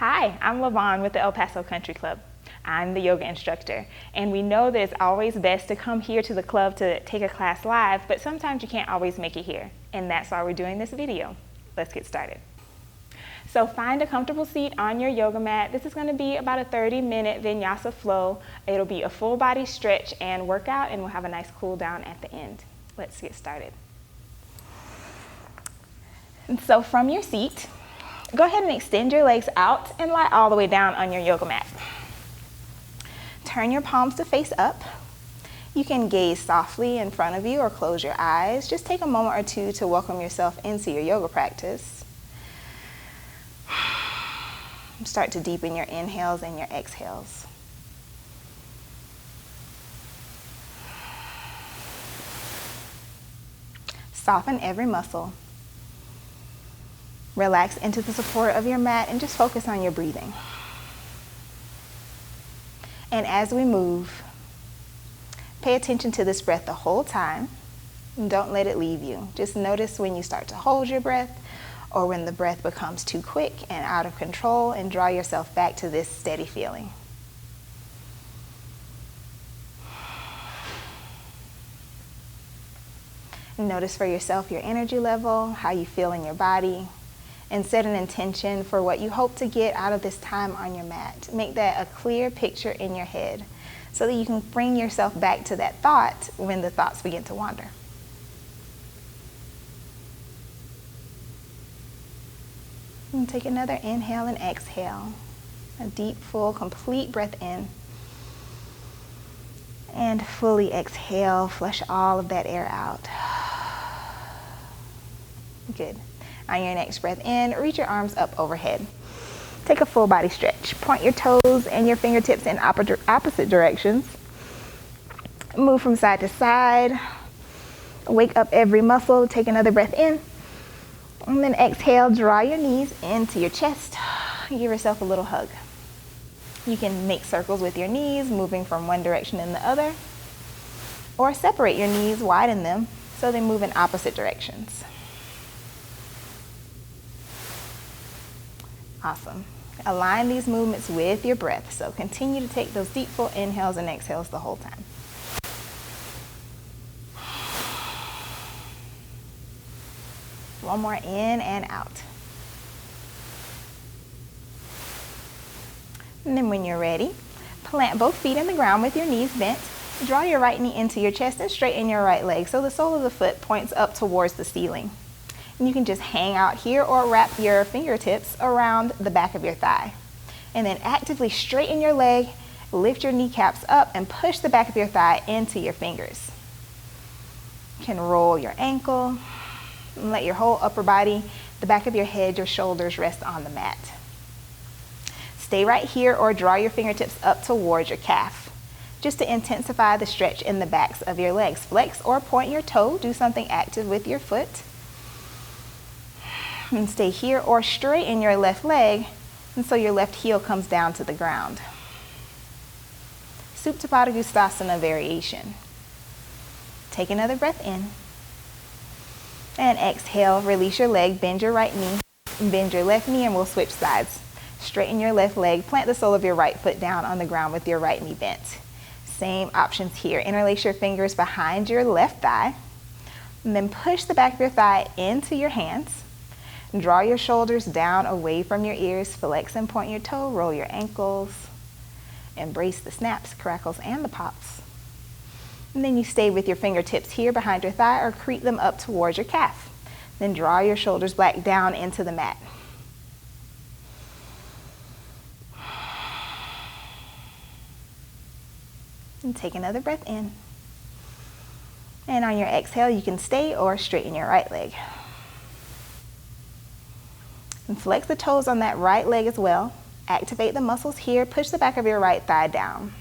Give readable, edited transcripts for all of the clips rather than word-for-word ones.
Hi, I'm Lavon with the El Paso Country Club. I'm the yoga instructor, and we know that it's always best to come here to the club to take a class live, but sometimes you can't always make it here, and that's why we're doing this video. Let's get started. So find a comfortable seat on your yoga mat. This is going to be about a 30-minute Vinyasa flow. It'll be a full body stretch and workout, and we'll have a nice cool down at the end. Let's get started. And so from your seat, go ahead and extend your legs out and lie all the way down on your yoga mat. Turn your palms to face up. You can gaze softly in front of you or close your eyes. Just take a moment or two to welcome yourself into your yoga practice. Start to deepen your inhales and your exhales. Soften every muscle. Relax into the support of your mat and just focus on your breathing. And as we move, pay attention to this breath the whole time. And don't let it leave you. Just notice when you start to hold your breath or when the breath becomes too quick and out of control, and draw yourself back to this steady feeling. Notice for yourself your energy level, how you feel in your body, and set an intention for what you hope to get out of this time on your mat. Make that a clear picture in your head so that you can bring yourself back to that thought when the thoughts begin to wander. And take another inhale and exhale. A deep, full, complete breath in. And fully exhale, flush all of that air out. Good. On your next breath in, reach your arms up overhead. Take a full body stretch. Point your toes and your fingertips in opposite directions. Move from side to side. Wake up every muscle. Take another breath in. And then exhale, draw your knees into your chest. Give yourself a little hug. You can make circles with your knees, moving from one direction and the other. Or separate your knees, widen them, so they move in opposite directions. Awesome. Align these movements with your breath. So continue to take those deep, full inhales and exhales the whole time. One more in and out. And then when you're ready, plant both feet in the ground with your knees bent. Draw your right knee into your chest and straighten your right leg so the sole of the foot points up towards the ceiling. And you can just hang out here or wrap your fingertips around the back of your thigh. And then actively straighten your leg, lift your kneecaps up, and push the back of your thigh into your fingers. You can roll your ankle and let your whole upper body, the back of your head, your shoulders rest on the mat. Stay right here or draw your fingertips up towards your calf, just to intensify the stretch in the backs of your legs. Flex or point your toe, do something active with your foot. And stay here or straighten your left leg, and so your left heel comes down to the ground. Supta Gustasana variation. Take another breath in. And exhale, release your leg, bend your right knee, bend your left knee, and we'll switch sides. Straighten your left leg, plant the sole of your right foot down on the ground with your right knee bent. Same options here. Interlace your fingers behind your left thigh, and then push the back of your thigh into your hands. Draw your shoulders down away from your ears, flex and point your toe, roll your ankles, embrace the snaps, crackles, and the pops. And then you stay with your fingertips here behind your thigh or creep them up towards your calf. Then draw your shoulders back down into the mat. And take another breath in. And on your exhale, you can stay or straighten your right leg. And flex the toes on that right leg as well. Activate the muscles here. Push the back of your right thigh down.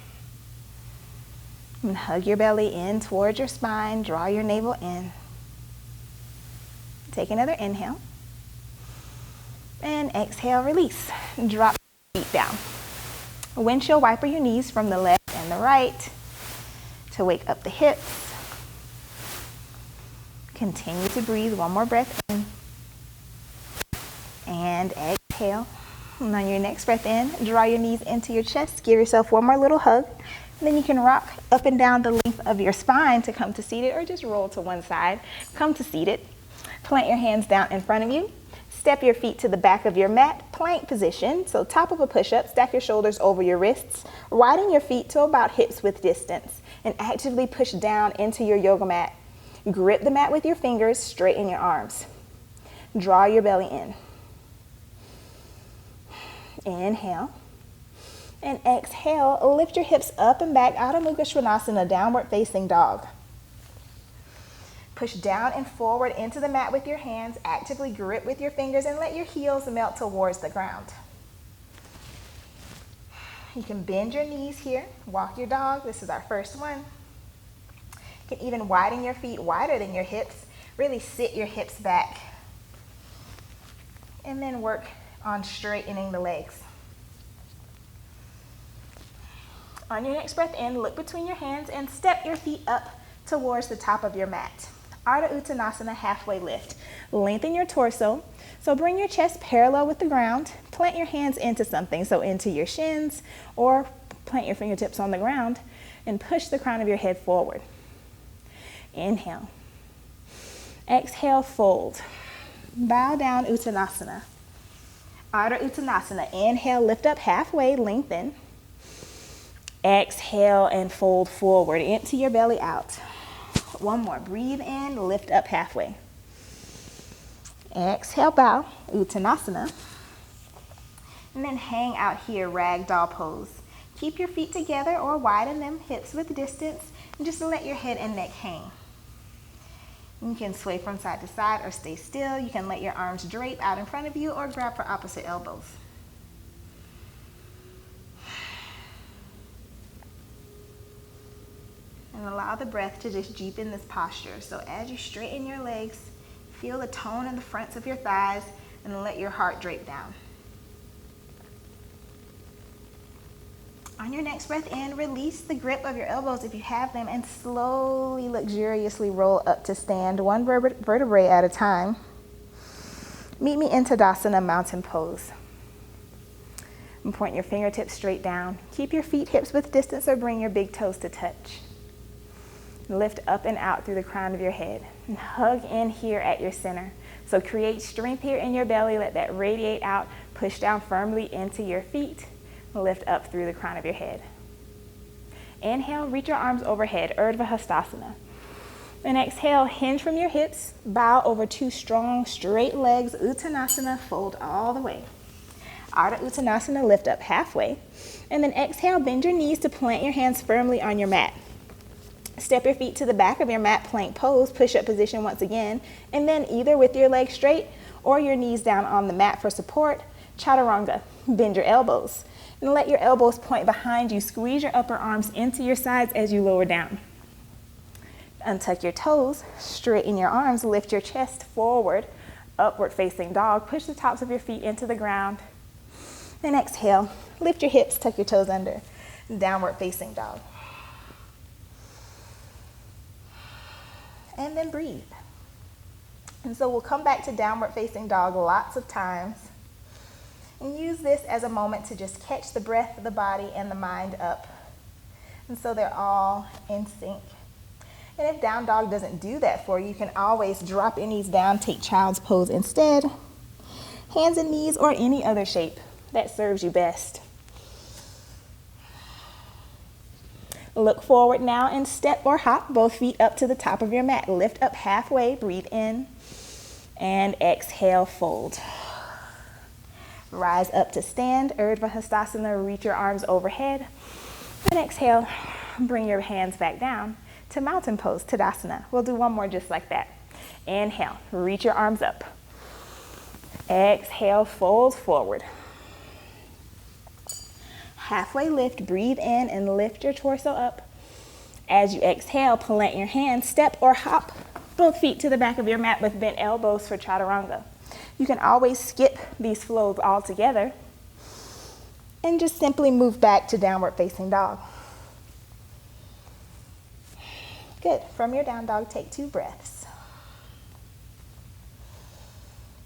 And hug your belly in towards your spine. Draw your navel in. Take another inhale. And exhale, release. Drop your feet down. Windshield wiper your knees from the left and the right to wake up the hips. Continue to breathe. One more breath in. And exhale. And on your next breath in, draw your knees into your chest. Give yourself one more little hug. And then you can rock up and down the length of your spine to come to seated, or just roll to one side. Come to seated. Plant your hands down in front of you. Step your feet to the back of your mat, plank position. So top of a push-up, stack your shoulders over your wrists. Widen your feet to about hips width distance and actively push down into your yoga mat. Grip the mat with your fingers, straighten your arms. Draw your belly in. Inhale. And exhale, lift your hips up and back, Adho Mukha Svanasana, downward facing dog. Push down and forward into the mat with your hands. Actively grip with your fingers and let your heels melt towards the ground. You can bend your knees here. Walk your dog. This is our first one. You can even widen your feet wider than your hips. Really sit your hips back. And then work on straightening the legs. On your next breath in, look between your hands and step your feet up towards the top of your mat. Ardha Uttanasana, halfway lift. Lengthen your torso. So bring your chest parallel with the ground. Plant your hands into something, so into your shins, or plant your fingertips on the ground and push the crown of your head forward. Inhale. Exhale, fold. Bow down, Uttanasana. Ardha Uttanasana. Inhale, lift up halfway, lengthen. Exhale and fold forward. Empty your belly out. One more. Breathe in, lift up halfway. Exhale, bow, Uttanasana. And then hang out here, ragdoll pose. Keep your feet together or widen them, hips width distance, and just let your head and neck hang. You can sway from side to side or stay still. You can let your arms drape out in front of you or grab for opposite elbows. And allow the breath to just deepen this posture. So as you straighten your legs, feel the tone in the fronts of your thighs and let your heart drape down. On your next breath in, release the grip of your elbows if you have them and slowly, luxuriously roll up to stand, one vertebrae at a time. Meet me in Tadasana, mountain pose. And point your fingertips straight down. Keep your feet hips width distance or bring your big toes to touch. Lift up and out through the crown of your head. And hug in here at your center. So create strength here in your belly. Let that radiate out. Push down firmly into your feet. Lift up through the crown of your head. Inhale, reach your arms overhead, Urdhva Hastasana. And exhale, hinge from your hips. Bow over two strong, straight legs. Uttanasana, fold all the way. Ardha Uttanasana, lift up halfway. And then exhale, bend your knees to plant your hands firmly on your mat. Step your feet to the back of your mat, plank pose, push-up position once again, and then either with your legs straight or your knees down on the mat for support, chaturanga. Bend your elbows and let your elbows point behind you. Squeeze your upper arms into your sides as you lower down. Untuck your toes, straighten your arms, lift your chest forward, upward facing dog. Push the tops of your feet into the ground. Then exhale, lift your hips, tuck your toes under, downward facing dog. And then breathe. And so we'll come back to downward facing dog lots of times and use this as a moment to just catch the breath of the body and the mind up. And so they're all in sync. And if down dog doesn't do that for you, you can always drop your knees down, take child's pose instead. Hands and knees or any other shape that serves you best. Look forward now and step or hop both feet up to the top of your mat. Lift up halfway, breathe in, and exhale, fold. Rise up to stand, Urdhva Hastasana, reach your arms overhead. And exhale, bring your hands back down to mountain pose, Tadasana. We'll do one more just like that. Inhale, reach your arms up. Exhale, fold forward. Halfway lift, breathe in and lift your torso up. As you exhale, plant your hands, step or hop both feet to the back of your mat with bent elbows for chaturanga. You can always skip these flows altogether and just simply move back to downward facing dog. Good. From your down dog, take 2 breaths.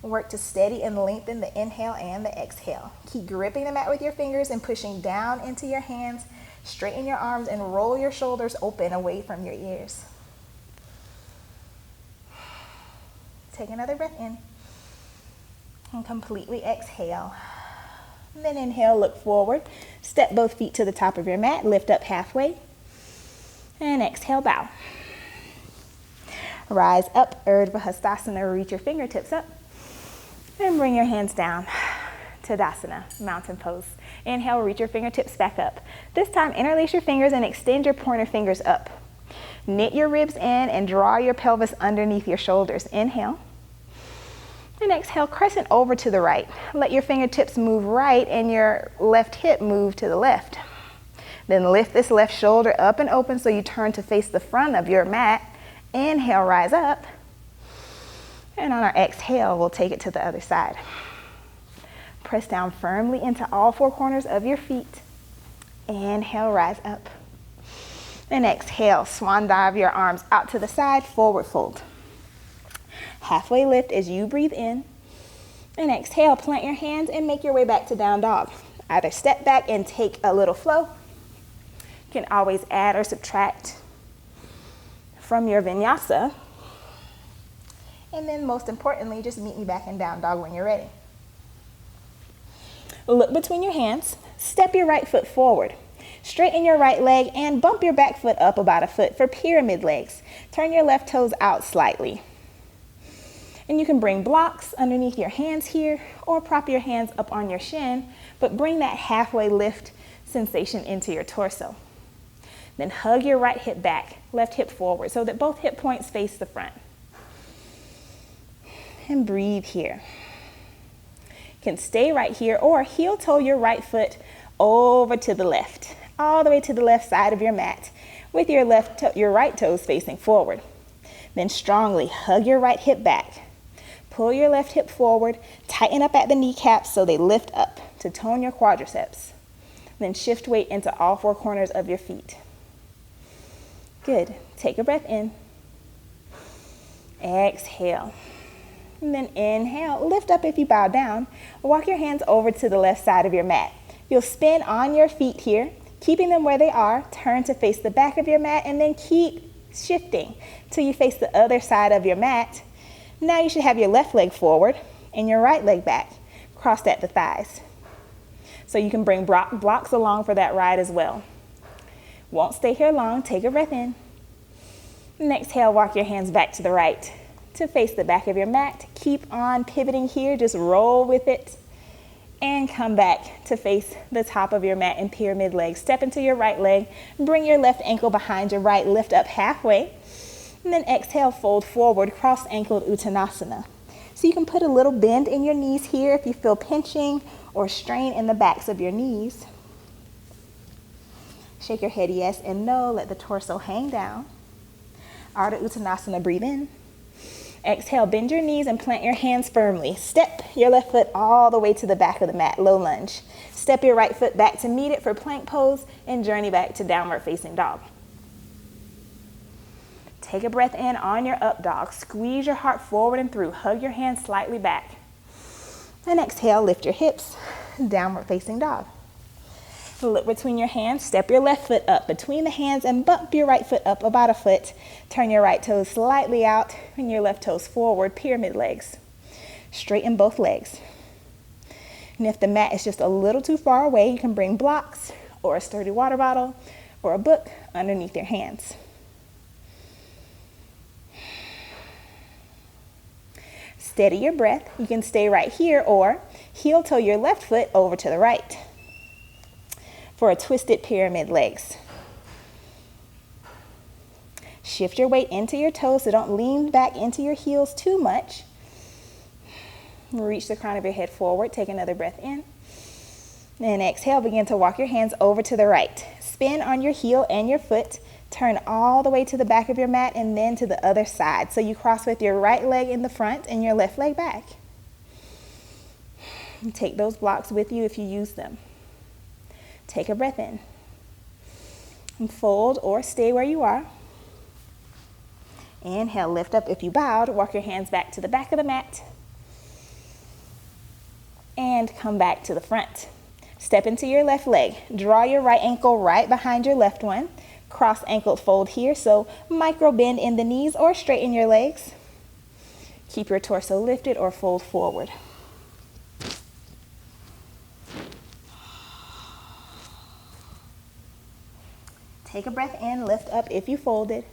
Work to steady and lengthen the inhale and the exhale. Keep gripping the mat with your fingers and pushing down into your hands. Straighten your arms and roll your shoulders open away from your ears. Take another breath in and completely exhale. Then inhale, look forward. Step both feet to the top of your mat, lift up halfway. And exhale, bow. Rise up, Urdhva Hastasana, reach your fingertips up. And bring your hands down. Tadasana, mountain pose. Inhale, reach your fingertips back up. This time, interlace your fingers and extend your pointer fingers up. Knit your ribs in and draw your pelvis underneath your shoulders. Inhale. And exhale, crescent over to the right. Let your fingertips move right and your left hip move to the left. Then lift this left shoulder up and open so you turn to face the front of your mat. Inhale, rise up. And on our exhale, we'll take it to the other side. Press down firmly into all four corners of your feet. Inhale, rise up. And exhale, swan dive your arms out to the side, forward fold. Halfway lift as you breathe in. And exhale, plant your hands and make your way back to down dog. Either step back and take a little flow. You can always add or subtract from your vinyasa. And then most importantly, just meet me back in down dog when you're ready. Look between your hands, step your right foot forward. Straighten your right leg and bump your back foot up about a foot for pyramid legs. Turn your left toes out slightly. And you can bring blocks underneath your hands here or prop your hands up on your shin, but bring that halfway lift sensation into your torso. Then hug your right hip back, left hip forward so that both hip points face the front. And breathe here. You can stay right here or heel toe your right foot over to the left, all the way to the left side of your mat with your right toes facing forward. Then strongly hug your right hip back. Pull your left hip forward, tighten up at the kneecaps so they lift up to tone your quadriceps. Then shift weight into all four corners of your feet. Good. Take a breath in. Exhale. And then inhale, lift up if you bow down. Walk your hands over to the left side of your mat. You'll spin on your feet here, keeping them where they are. Turn to face the back of your mat and then keep shifting till you face the other side of your mat. Now you should have your left leg forward and your right leg back, crossed at the thighs. So you can bring blocks along for that ride as well. Won't stay here long. Take a breath in. And exhale, walk your hands back to the right to face the back of your mat. Keep on pivoting here. Just roll with it. And come back to face the top of your mat in pyramid legs. Step into your right leg. Bring your left ankle behind your right. Lift up halfway. And then exhale, fold forward, cross-ankled Uttanasana. So you can put a little bend in your knees here if you feel pinching or strain in the backs of your knees. Shake your head yes and no. Let the torso hang down. Ardha Uttanasana, breathe in. Exhale, bend your knees and plant your hands firmly. Step your left foot all the way to the back of the mat, low lunge. Step your right foot back to meet it for plank pose and journey back to downward facing dog. Take a breath in on your up dog. Squeeze your heart forward and through. Hug your hands slightly back. And exhale, lift your hips, downward facing dog. Look between your hands, step your left foot up between the hands and bump your right foot up about a foot. Turn your right toes slightly out and your left toes forward, pyramid legs. Straighten both legs. And if the mat is just a little too far away, you can bring blocks or a sturdy water bottle or a book underneath your hands. Steady your breath. You can stay right here or heel toe your left foot over to the right for a twisted pyramid legs. Shift your weight into your toes so don't lean back into your heels too much. Reach the crown of your head forward. Take another breath in. And exhale, begin to walk your hands over to the right. Spin on your heel and your foot. Turn all the way to the back of your mat and then to the other side. So you cross with your right leg in the front and your left leg back. And take those blocks with you if you use them. Take a breath in. And fold or stay where you are. Inhale, lift up if you bowed. Walk your hands back to the back of the mat. and come back to the front. Step into your left leg. Draw your right ankle right behind your left one. Cross ankle fold here, so micro bend in the knees or straighten your legs. Keep your torso lifted or fold forward. Take a breath in, lift up if you folded.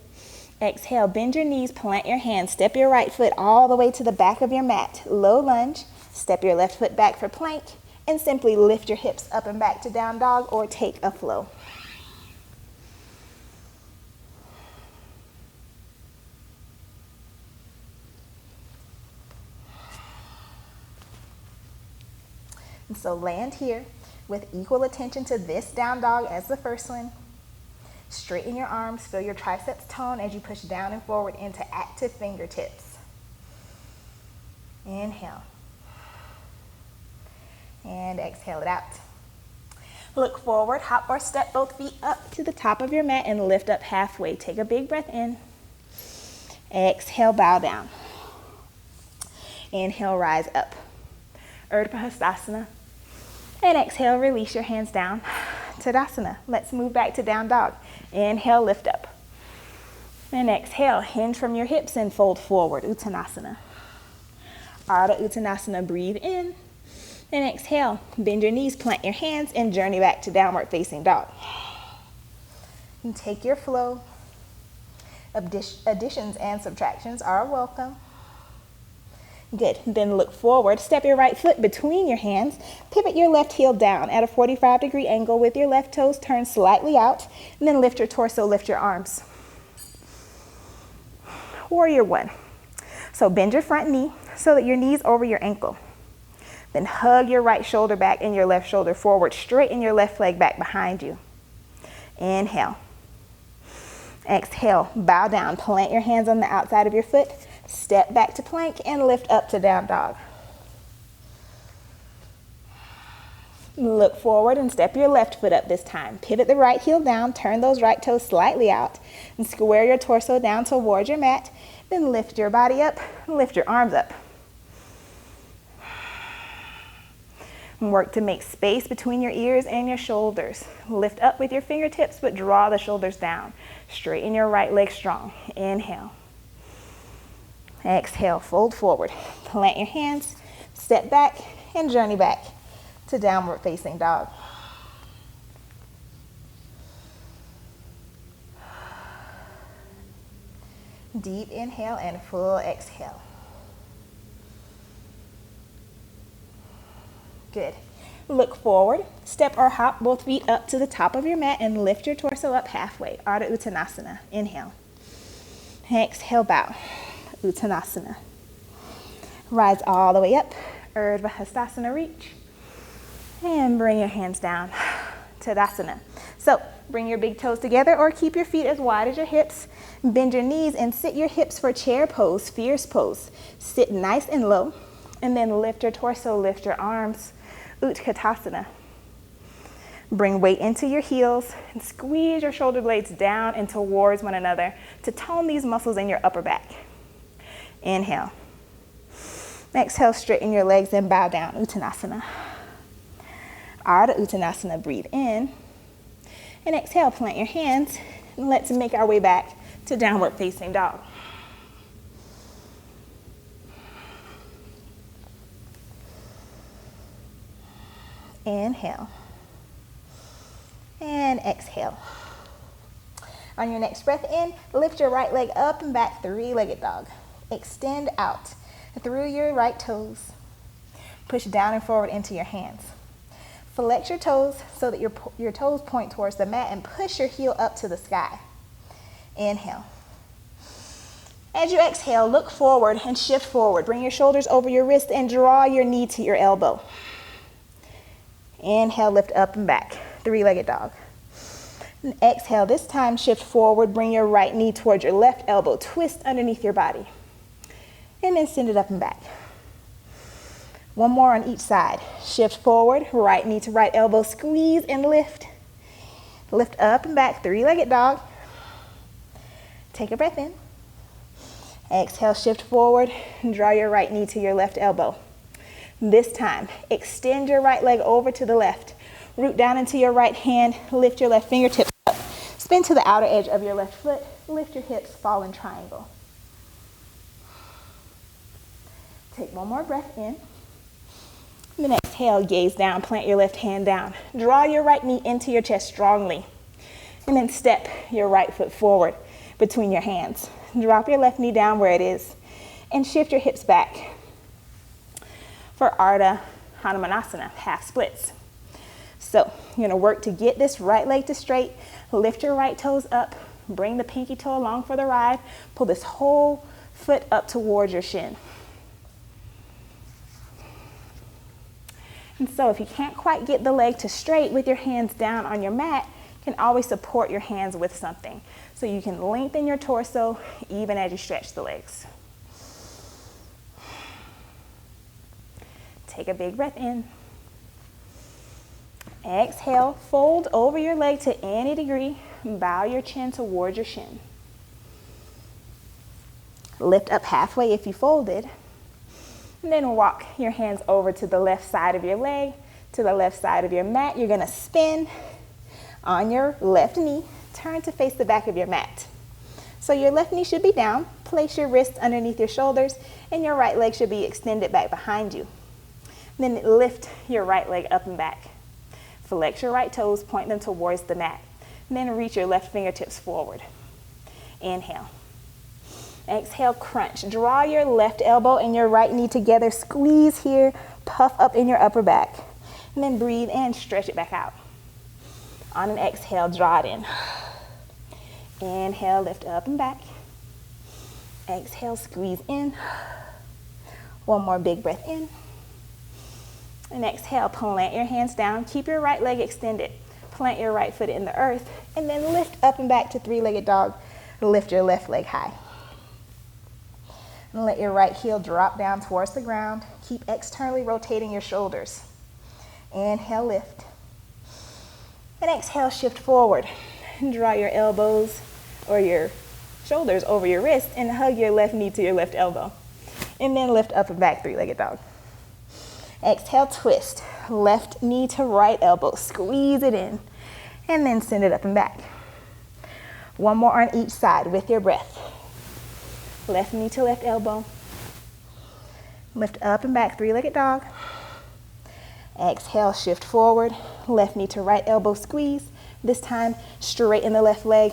Exhale, bend your knees, plant your hands, step your right foot all the way to the back of your mat. Low lunge, step your left foot back for plank, and simply lift your hips up and back to down dog or take a flow. And so land here with equal attention to this down dog as the first one. Straighten your arms, feel your triceps tone as you push down and forward into active fingertips. Inhale. And exhale it out. Look forward, hop or step both feet up to the top of your mat and lift up halfway. Take a big breath in. Exhale, bow down. Inhale, rise up. Urdhva Hastasana. And exhale, release your hands down. Tadasana. Let's move back to down dog. Inhale, lift up. And exhale, hinge from your hips and fold forward, Uttanasana. Ardha Uttanasana, breathe in. And exhale, bend your knees, plant your hands, and journey back to downward facing dog. And take your flow. Additions and subtractions are welcome. Good. Then look forward. Step your right foot between your hands. Pivot your left heel down at a 45-degree angle with your left toes turned slightly out. And then lift your torso, lift your arms. Warrior one. So bend your front knee so that your knee's over your ankle. Then hug your right shoulder back and your left shoulder forward. Straighten your left leg back behind you. Inhale. Exhale. Bow down. Plant your hands on the outside of your foot. Step back to plank and lift up to down dog. Look forward and step your left foot up this time. Pivot the right heel down, turn those right toes slightly out, and square your torso down towards your mat. Then lift your body up, lift your arms up. And work to make space between your ears and your shoulders. Lift up with your fingertips, but draw the shoulders down. Straighten your right leg strong. Inhale. Exhale, fold forward. Plant your hands, step back, and journey back to downward facing dog. Deep inhale and full exhale. Good. Look forward, step or hop both feet up to the top of your mat and lift your torso up halfway. Ardha Uttanasana. Inhale. Exhale, bow. Uttanasana. Rise all the way up. Urdhva Hastasana, reach. And bring your hands down. Tadasana. So bring your big toes together or keep your feet as wide as your hips. Bend your knees and sit your hips for chair pose, fierce pose. Sit nice and low. And then lift your torso, lift your arms. Utkatasana. Bring weight into your heels and squeeze your shoulder blades down and towards one another to tone these muscles in your upper back. Inhale. Exhale, straighten your legs and bow down, Uttanasana. Ardha Uttanasana, breathe in. And exhale, plant your hands. And let's make our way back to downward facing dog. Inhale. And exhale. On your next breath in, lift your right leg up and back, three-legged dog. Extend out through your right toes. Push down and forward into your hands. Flex your toes so that your toes point towards the mat and push your heel up to the sky. Inhale. As you exhale, look forward and shift forward. Bring your shoulders over your wrist and draw your knee to your elbow. Inhale, lift up and back, three-legged dog. And exhale, this time shift forward, bring your right knee towards your left elbow, twist underneath your body. And then send it up and back. One more on each side. Shift forward, right knee to right elbow, squeeze and lift. Lift up and back, three-legged dog. Take a breath in. Exhale, shift forward, and draw your right knee to your left elbow. This time, extend your right leg over to the left. Root down into your right hand, lift your left fingertips up. Spin to the outer edge of your left foot, lift your hips, fall in triangle. Take one more breath in. Then exhale, gaze down, plant your left hand down. Draw your right knee into your chest strongly. And then step your right foot forward between your hands. Drop your left knee down where it is and shift your hips back for Ardha Hanumanasana, half splits. So you're gonna work to get this right leg to straight, lift your right toes up, bring the pinky toe along for the ride, pull this whole foot up towards your shin. And so if you can't quite get the leg to straight with your hands down on your mat, you can always support your hands with something. So you can lengthen your torso even as you stretch the legs. Take a big breath in. Exhale, fold over your leg to any degree. Bow your chin towards your shin. Lift up halfway if you folded. And then walk your hands over to the left side of your leg, to the left side of your mat. You're gonna spin on your left knee, turn to face the back of your mat. So your left knee should be down, place your wrists underneath your shoulders, and your right leg should be extended back behind you. Then lift your right leg up and back. Flex your right toes, point them towards the mat. And then reach your left fingertips forward. Inhale. Exhale, crunch. Draw your left elbow and your right knee together. Squeeze here, puff up in your upper back. And then breathe in, stretch it back out. On an exhale, draw it in. Inhale, lift up and back. Exhale, squeeze in. One more big breath in. And exhale, plant your hands down. Keep your right leg extended. Plant your right foot in the earth. And then lift up and back to three-legged dog. Lift your left leg high. And let your right heel drop down towards the ground. Keep externally rotating your shoulders. Inhale, lift. And exhale, shift forward. Draw your elbows or your shoulders over your wrist and hug your left knee to your left elbow. And then lift up and back, three-legged dog. Exhale, twist. Left knee to right elbow. Squeeze it in. And then send it up and back. One more on each side with your breath. Left knee to left elbow. Lift up and back, three-legged dog. Exhale, shift forward. Left knee to right elbow, squeeze. This time, straighten the left leg.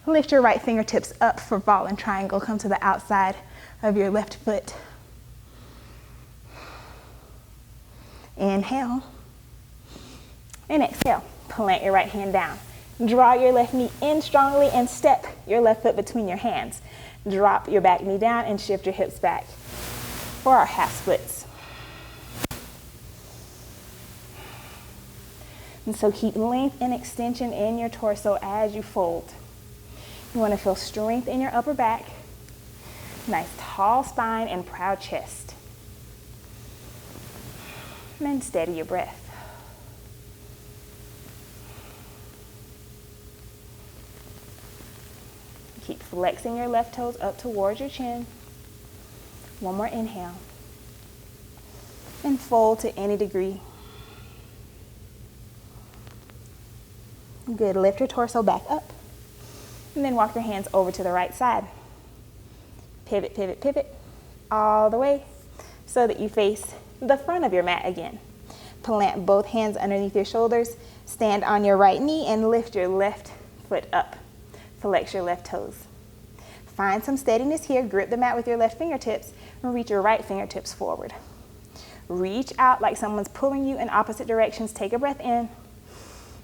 Lift your right fingertips up for ball and triangle. Come to the outside of your left foot. Inhale. And exhale. Plant your right hand down. Draw your left knee in strongly and step your left foot between your hands. Drop your back knee down and shift your hips back for our half splits. And so keep length and extension in your torso as you fold. You want to feel strength in your upper back, nice tall spine and proud chest. And then steady your breath. Keep flexing your left toes up towards your chin. One more inhale. And fold to any degree. Good, lift your torso back up. And then walk your hands over to the right side. Pivot, pivot, pivot, all the way so that you face the front of your mat again. Plant both hands underneath your shoulders. Stand on your right knee and lift your left foot up. Flex your left toes. Find some steadiness here. Grip the mat with your left fingertips and reach your right fingertips forward. Reach out like someone's pulling you in opposite directions. Take a breath in.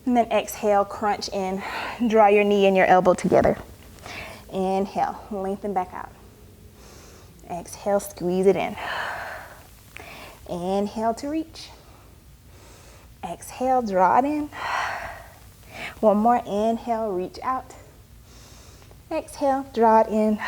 And then exhale, crunch in. Draw your knee and your elbow together. Inhale, lengthen back out. Exhale, squeeze it in. Inhale to reach. Exhale, draw it in. One more inhale, reach out. Exhale, draw it in.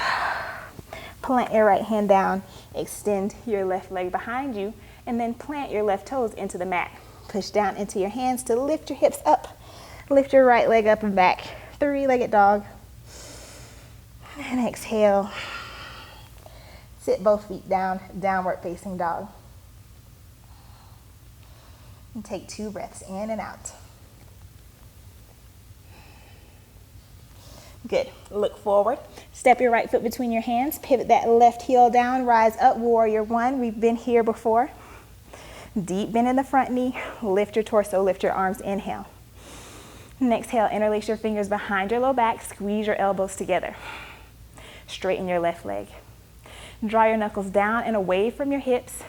Plant your right hand down. Extend your left leg behind you. And then plant your left toes into the mat. Push down into your hands to lift your hips up. Lift your right leg up and back. Three-legged dog. And exhale. Sit both feet down, downward facing dog. And take 2 breaths in and out. Good. Look forward. Step your right foot between your hands. Pivot that left heel down. Rise up, warrior 1. We've been here before. Deep bend in the front knee. Lift your torso. Lift your arms. Inhale. And exhale. Interlace your fingers behind your low back. Squeeze your elbows together. Straighten your left leg. Draw your knuckles down and away from your hips.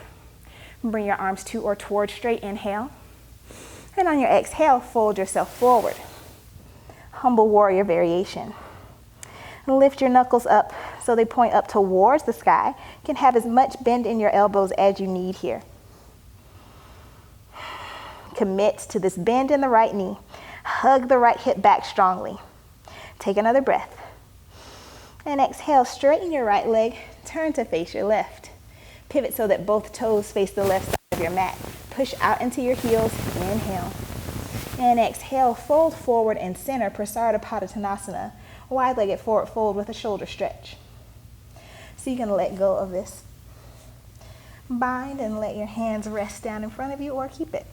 Bring your arms to or toward straight. Inhale. And on your exhale, fold yourself forward. Humble warrior variation. Lift your knuckles up so they point up towards the sky. You can have as much bend in your elbows as you need here. Commit to this bend in the right knee. Hug the right hip back strongly. Take another breath. And exhale, straighten your right leg. Turn to face your left. Pivot so that both toes face the left side of your mat. Push out into your heels. Inhale. And exhale, fold forward and center, Prasarita Padottanasana. Wide-legged forward fold with a shoulder stretch. So you can let go of this bind and let your hands rest down in front of you or keep it.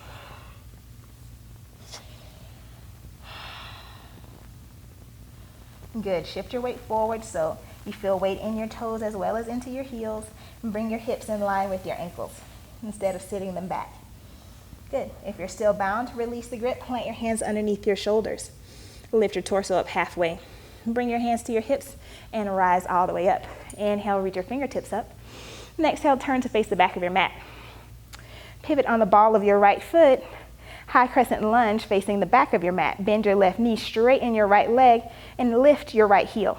Good. Shift your weight forward so you feel weight in your toes as well as into your heels. And bring your hips in line with your ankles instead of sitting them back. Good. If you're still bound, release the grip. Plant your hands underneath your shoulders. Lift your torso up halfway. Bring your hands to your hips and rise all the way up. Inhale, reach your fingertips up. And exhale, turn to face the back of your mat. Pivot on the ball of your right foot. High crescent lunge facing the back of your mat. Bend your left knee, straighten your right leg, and lift your right heel.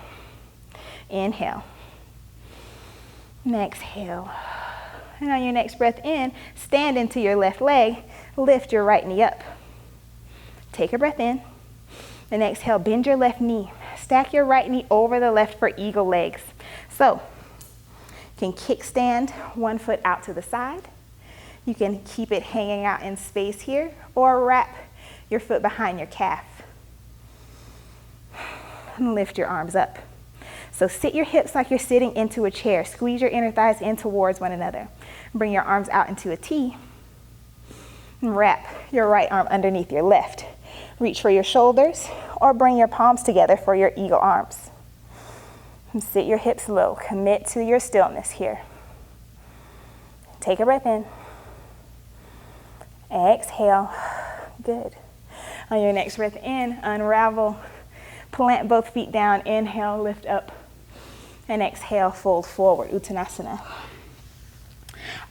Inhale. And exhale. And on your next breath in, stand into your left leg. Lift your right knee up. Take a breath in. And exhale, bend your left knee. Stack your right knee over the left for eagle legs. So, you can kickstand one foot out to the side. You can keep it hanging out in space here, or wrap your foot behind your calf. And lift your arms up. So sit your hips like you're sitting into a chair. Squeeze your inner thighs in towards one another. Bring your arms out into a T. And wrap your right arm underneath your left. Reach for your shoulders or bring your palms together for your eagle arms. And sit your hips low. Commit to your stillness here. Take a breath in. Exhale. Good. On your next breath in, unravel. Plant both feet down. Inhale, lift up. And exhale, fold forward. Uttanasana.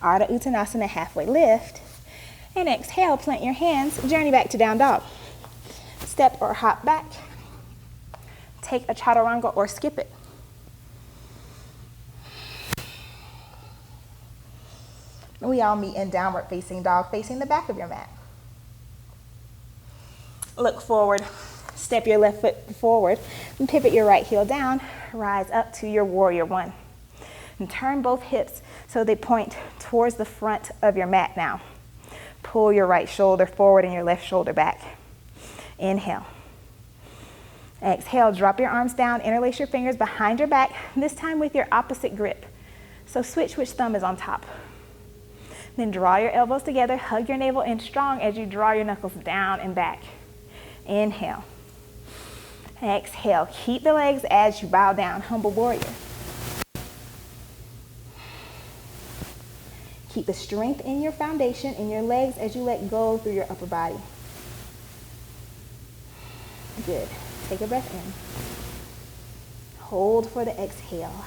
Ardha Uttanasana, halfway lift. And exhale, plant your hands. Journey back to down dog. Step or hop back. Take a chaturanga or skip it. We all meet in downward facing dog, facing the back of your mat. Look forward. Step your left foot forward and pivot your right heel down. Rise up to your warrior 1. And turn both hips so they point towards the front of your mat now. Pull your right shoulder forward and your left shoulder back. Inhale. Exhale, drop your arms down, interlace your fingers behind your back, this time with your opposite grip. So switch which thumb is on top. Then draw your elbows together, hug your navel in strong as you draw your knuckles down and back. Inhale. Exhale, keep the legs as you bow down, humble warrior. Keep the strength in your foundation, in your legs as you let go through your upper body. Good. Take a breath in. Hold for the exhale.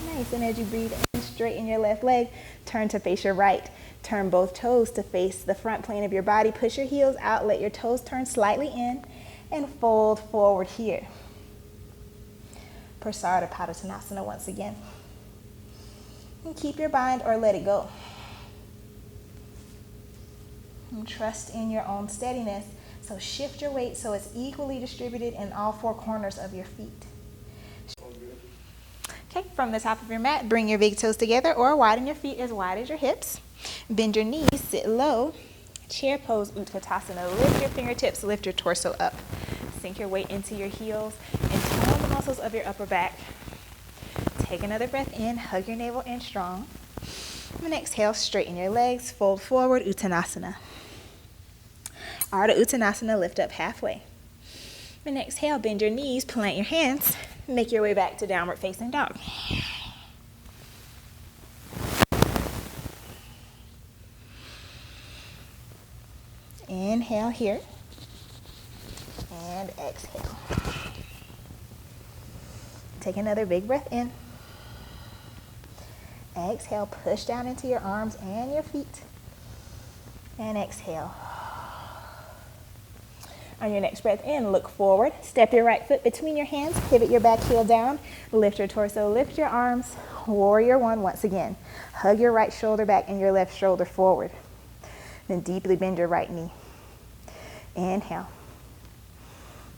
Nice. And as you breathe in, straighten your left leg. Turn to face your right. Turn both toes to face the front plane of your body. Push your heels out. Let your toes turn slightly in. And fold forward here. Prasarita Padottanasana once again. And keep your bind or let it go. And trust in your own steadiness. So shift your weight so it's equally distributed in all 4 corners of your feet. Okay, from the top of your mat, bring your big toes together or widen your feet as wide as your hips. Bend your knees, sit low. Chair pose, Utkatasana. Lift your fingertips, lift your torso up. Sink your weight into your heels and tone the muscles of your upper back. Take another breath in, hug your navel in strong. And exhale, straighten your legs, fold forward, Uttanasana. Ardha Uttanasana, lift up halfway. And exhale, bend your knees, plant your hands, make your way back to downward facing dog. Inhale here, and exhale. Take another big breath in. Exhale, push down into your arms and your feet. And exhale. On your next breath in, look forward. Step your right foot between your hands. Pivot your back heel down. Lift your torso, lift your arms. Warrior one once again. Hug your right shoulder back and your left shoulder forward. Then deeply bend your right knee. Inhale.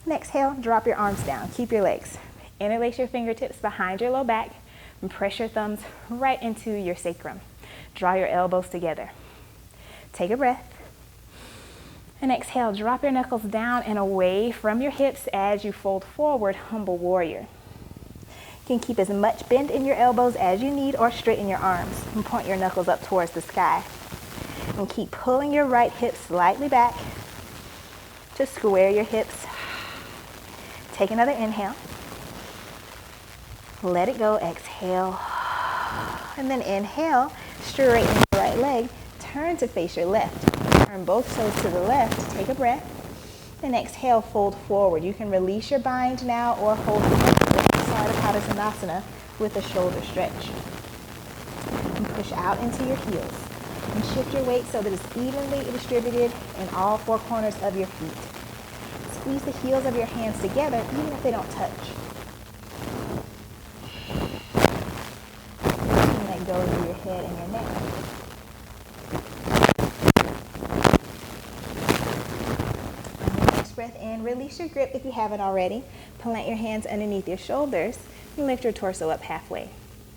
And exhale, drop your arms down. Keep your legs. Interlace your fingertips behind your low back and press your thumbs right into your sacrum. Draw your elbows together. Take a breath. And exhale, drop your knuckles down and away from your hips as you fold forward, humble warrior. You can keep as much bend in your elbows as you need or straighten your arms and point your knuckles up towards the sky. And keep pulling your right hip slightly back to square your hips. Take another inhale. Let it go, exhale. And then inhale, straighten your right leg, turn to face your left. Turn both toes to the left, take a breath. Then exhale, fold forward. You can release your bind now or hold the Padasana with a shoulder stretch. And push out into your heels. And shift your weight so that it's evenly distributed in all four corners of your feet. Squeeze the heels of your hands together even if they don't touch. And let go of your head and your neck. Breath in, release your grip if you haven't already. Plant your hands underneath your shoulders and lift your torso up halfway.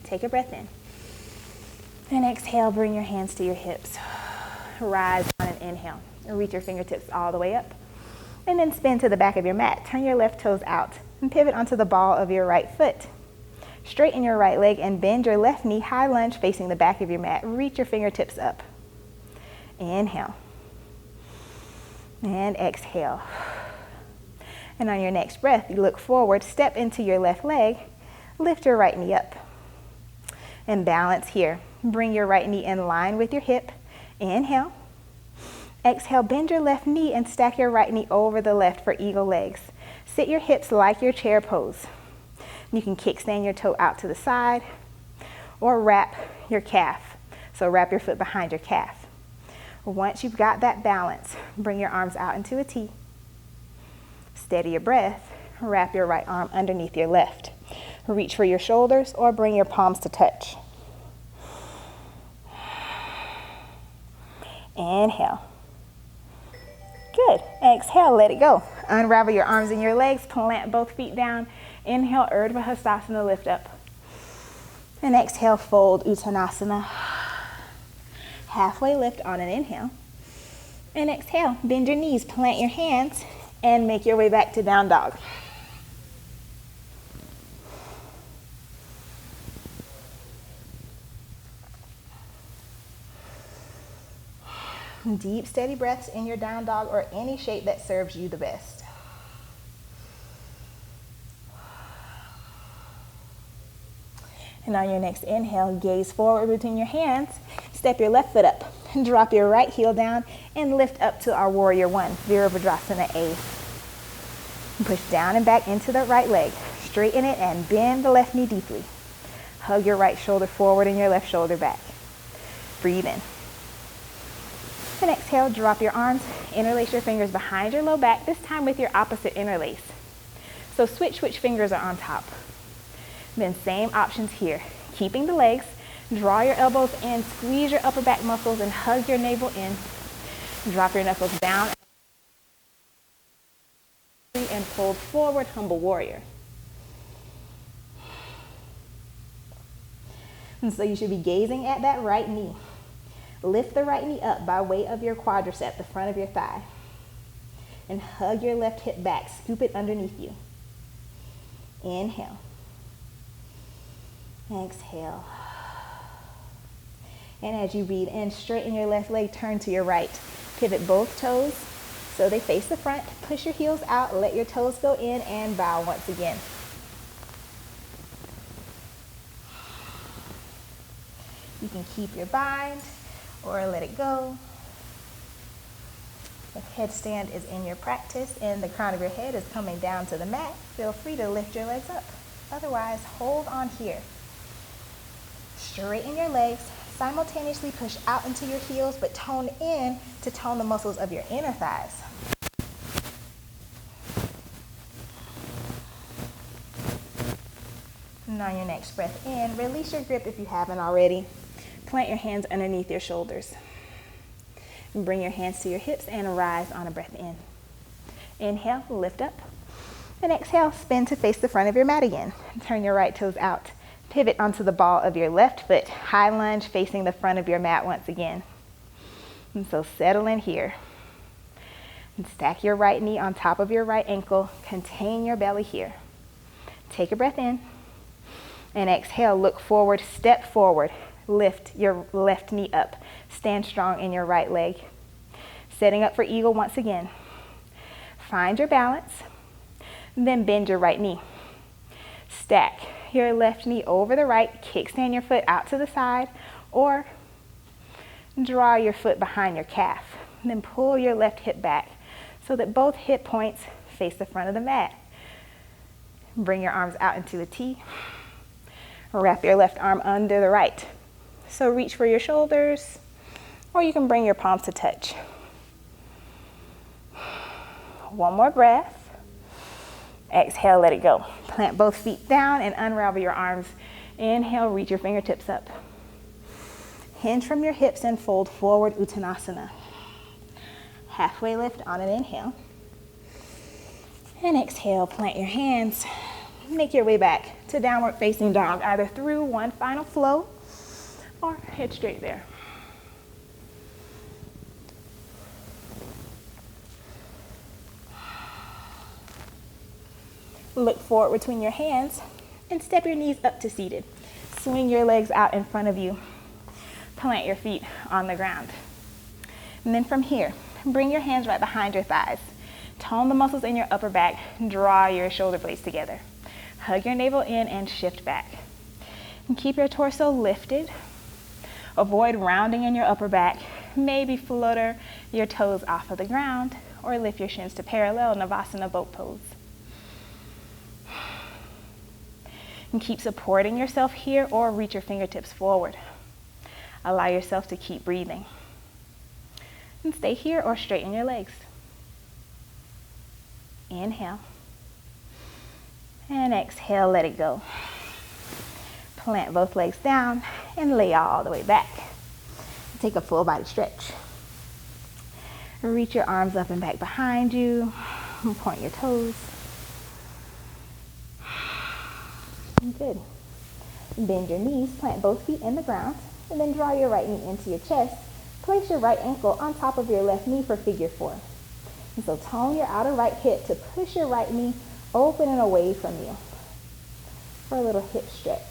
Take a breath in. And exhale, bring your hands to your hips. Rise on an inhale. And reach your fingertips all the way up. And then spin to the back of your mat. Turn your left toes out and pivot onto the ball of your right foot. Straighten your right leg and bend your left knee, high lunge facing the back of your mat. Reach your fingertips up. Inhale. And exhale. And on your next breath, you look forward, step into your left leg, lift your right knee up. And balance here. Bring your right knee in line with your hip. Inhale. Exhale, bend your left knee and stack your right knee over the left for eagle legs. Sit your hips like your chair pose. You can kickstand your toe out to the side or wrap your calf. So wrap your foot behind your calf. Once you've got that balance, bring your arms out into a T. Steady your breath. Wrap your right arm underneath your left. Reach for your shoulders or bring your palms to touch. Inhale. Good. Exhale, let it go. Unravel your arms and your legs. Plant both feet down. Inhale, Urdhva Hastasana, lift up. And exhale, fold Uttanasana. Halfway lift on an inhale. And exhale, bend your knees, plant your hands, and make your way back to down dog. Deep, steady breaths in your down dog or any shape that serves you the best. And on your next inhale, gaze forward between your hands. Step your left foot up. Drop your right heel down and lift up to our warrior one, Virabhadrasana A. Push down and back into the right leg. Straighten it and bend the left knee deeply. Hug your right shoulder forward and your left shoulder back. Breathe in. And exhale, drop your arms, interlace your fingers behind your low back, this time with your opposite interlace. So switch which fingers are on top. Then same options here. Keeping the legs, draw your elbows in, squeeze your upper back muscles and hug your navel in. Drop your knuckles down and fold forward, humble warrior. And so you should be gazing at that right knee. Lift the right knee up by way of your quadricep, the front of your thigh. And hug your left hip back, scoop it underneath you. Inhale. Exhale. And as you breathe in, straighten your left leg, turn to your right. Pivot both toes so they face the front. Push your heels out, let your toes go in, and bow once again. You can keep your bind or let it go. If headstand is in your practice and the crown of your head is coming down to the mat, feel free to lift your legs up. Otherwise, hold on here. Straighten your legs. Simultaneously push out into your heels, but tone in to tone the muscles of your inner thighs. And on your next breath in, release your grip if you haven't already. Plant your hands underneath your shoulders. And bring your hands to your hips and rise on a breath in. Inhale, lift up. And exhale, spin to face the front of your mat again. Turn your right toes out. Pivot onto the ball of your left foot. High lunge facing the front of your mat once again. And so settle in here. And stack your right knee on top of your right ankle. Contain your belly here. Take a breath in. And exhale, look forward, step forward. Lift your left knee up. Stand strong in your right leg. Setting up for eagle once again. Find your balance. Then bend your right knee. Stack your left knee over the right. Kickstand your foot out to the side. Or draw your foot behind your calf. Then pull your left hip back so that both hip points face the front of the mat. Bring your arms out into a T. Wrap your left arm under the right. So reach for your shoulders, or you can bring your palms to touch. One more breath. Exhale, let it go. Plant both feet down and unravel your arms. Inhale, reach your fingertips up. Hinge from your hips and fold forward, Uttanasana. Halfway lift on an inhale. And exhale, plant your hands. Make your way back to downward facing dog, either through one final flow or head straight there. Look forward between your hands and step your knees up to seated. Swing your legs out in front of you. Plant your feet on the ground. And then from here, bring your hands right behind your thighs. Tone the muscles in your upper back. Draw your shoulder blades together. Hug your navel in and shift back. And keep your torso lifted. Avoid rounding in your upper back. Maybe flutter your toes off of the ground or lift your shins to parallel, Navasana boat pose. And keep supporting yourself here or reach your fingertips forward. Allow yourself to keep breathing. And stay here or straighten your legs. Inhale. And exhale, let it go. Plant both legs down and lay all the way back. Take a full body stretch. Reach your arms up and back behind you. Point your toes. Good. Bend your knees, plant both feet in the ground, and then draw your right knee into your chest. Place your right ankle on top of your left knee for figure 4. And so tone your outer right hip to push your right knee open and away from you for a little hip stretch.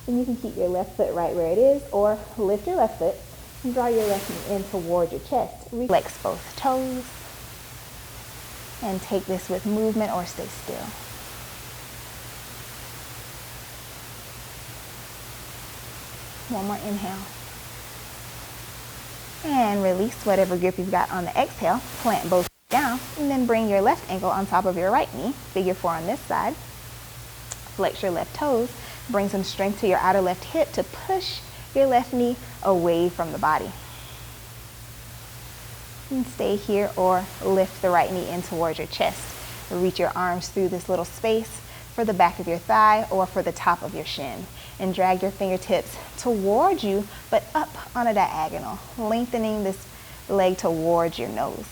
And you can keep your left foot right where it is, or lift your left foot and draw your left knee in toward your chest. Flex both toes and take this with movement or stay still. One more inhale. And release whatever grip you've got on the exhale. Plant both feet down and then bring your left ankle on top of your right knee. Figure 4 on this side. Flex your left toes. Bring some strength to your outer left hip to push your left knee away from the body. And stay here or lift the right knee in towards your chest. Reach your arms through this little space for the back of your thigh or for the top of your shin. And drag your fingertips towards you, but up on a diagonal, lengthening this leg towards your nose.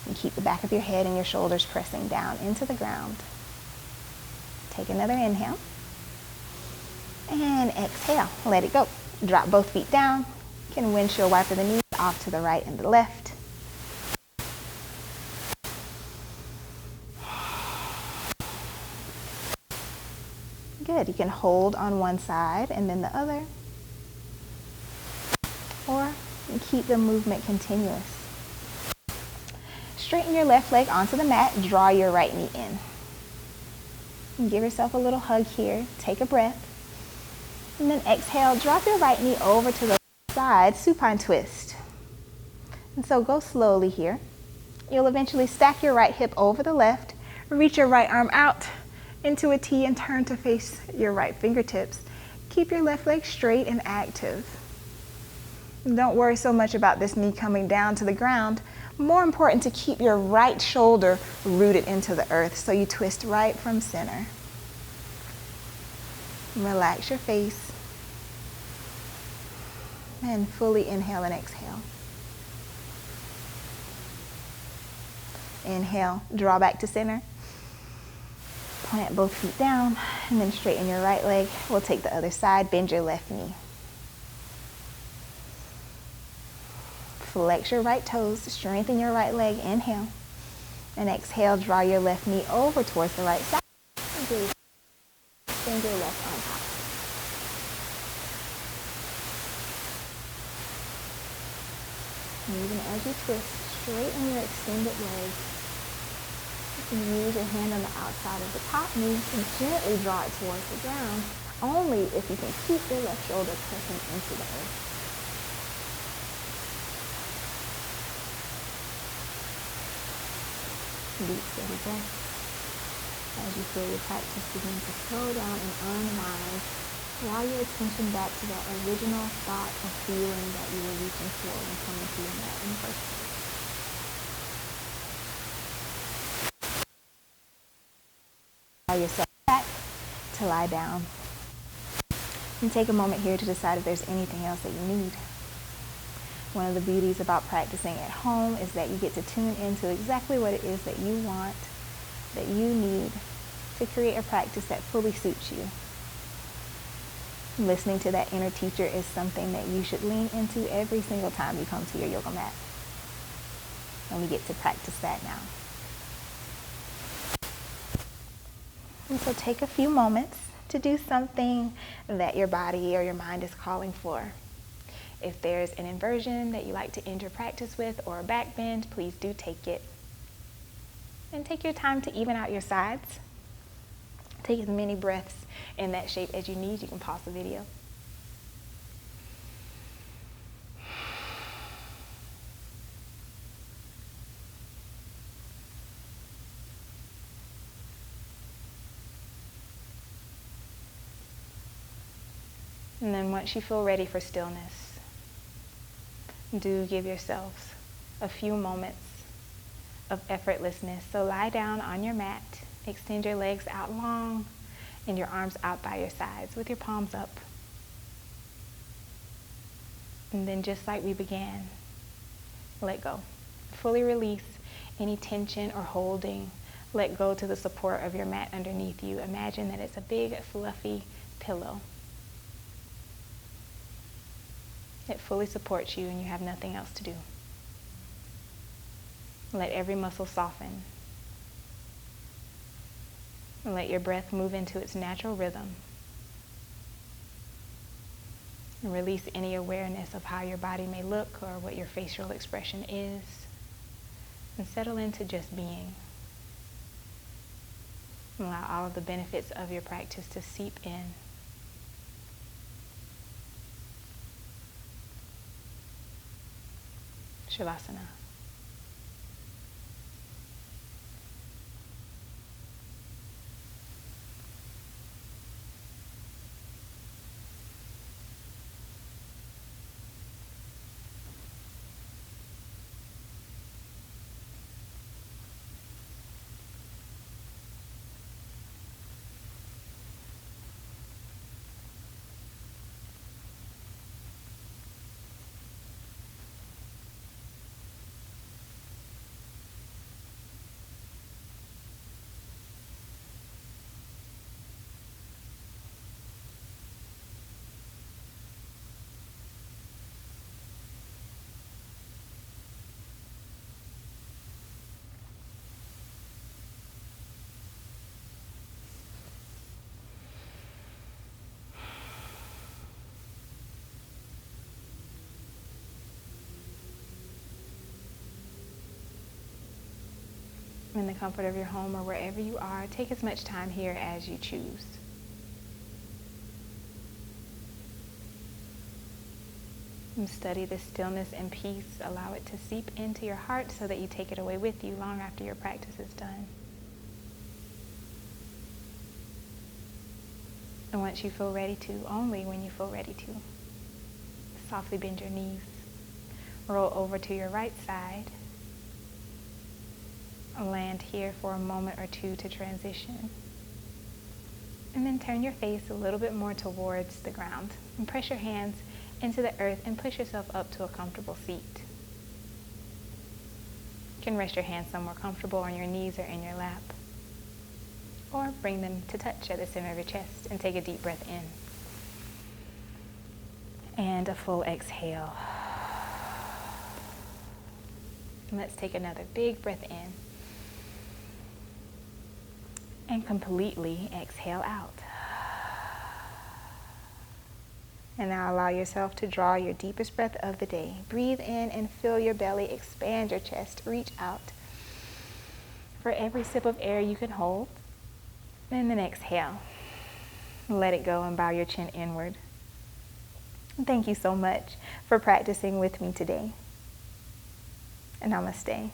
And keep the back of your head and your shoulders pressing down into the ground. Take another inhale. And exhale, let it go. Drop both feet down. You can windshield wiper the knees off to the right and the left. Good, you can hold on one side and then the other. keep the movement continuous. Straighten your left leg onto the mat, draw your right knee in. And give yourself a little hug here. Take a breath. And then exhale, drop your right knee over to the side, supine twist. And so go slowly here. You'll eventually stack your right hip over the left, reach your right arm out into a T and turn to face your right fingertips. Keep your left leg straight and active. Don't worry so much about this knee coming down to the ground. More important to keep your right shoulder rooted into the earth, so you twist right from center. Relax your face. And fully inhale and exhale. Inhale, draw back to center. Plant both feet down, and then straighten your right leg. We'll take the other side, bend your left knee. Flex your right toes, strengthen your right leg, inhale. And exhale, draw your left knee over towards the right side. Bend your left arm out. And even as you twist, straighten your extended leg. You can use your hand on the outside of the top knee and gently draw it towards the ground, only if you can keep your left shoulder pressing into the earth. Deep, steady breath. As you feel your practice begin to slow down and unwind, draw your attention back to that original thought or feeling that you were reaching for when coming to your mat in the first place. Allow yourself back to lie down. And take a moment here to decide if there's anything else that you need. One of the beauties about practicing at home is that you get to tune into exactly what it is that you want, that you need to create a practice that fully suits you. Listening to that inner teacher is something that you should lean into every single time you come to your yoga mat. And we get to practice that now. And so take a few moments to do something that your body or your mind is calling for. If there's an inversion that you like to end your practice with or a back bend, please do take it. And take your time to even out your sides. Take as many breaths in that shape as you need. You can pause the video. And then once you feel ready for stillness, do give yourselves a few moments of effortlessness. So lie down on your mat, extend your legs out long and your arms out by your sides with your palms up. And then just like we began, let go. Fully release any tension or holding. Let go to the support of your mat underneath you. Imagine that it's a big fluffy pillow. It fully supports you and you have nothing else to do. Let every muscle soften. And let your breath move into its natural rhythm. And release any awareness of how your body may look or what your facial expression is. And settle into just being. Allow all of the benefits of your practice to seep in. Shavasana. in the comfort of your home or wherever you are. Take as much time here as you choose. And study the stillness and peace. Allow it to seep into your heart so that you take it away with you long after your practice is done. And once you feel ready to, only when you feel ready to, softly bend your knees. Roll over to your right side. Land here for a moment or two to transition. And then turn your face a little bit more towards the ground. And press your hands into the earth and push yourself up to a comfortable seat. You can rest your hands somewhere comfortable on your knees or in your lap. Or bring them to touch at the center of your chest and take a deep breath in. And a full exhale. And let's take another big breath in. And completely exhale out. And now allow yourself to draw your deepest breath of the day. Breathe in and fill your belly, expand your chest, reach out. For every sip of air you can hold. And then exhale. Let it go and bow your chin inward. Thank you so much for practicing with me today. Namaste.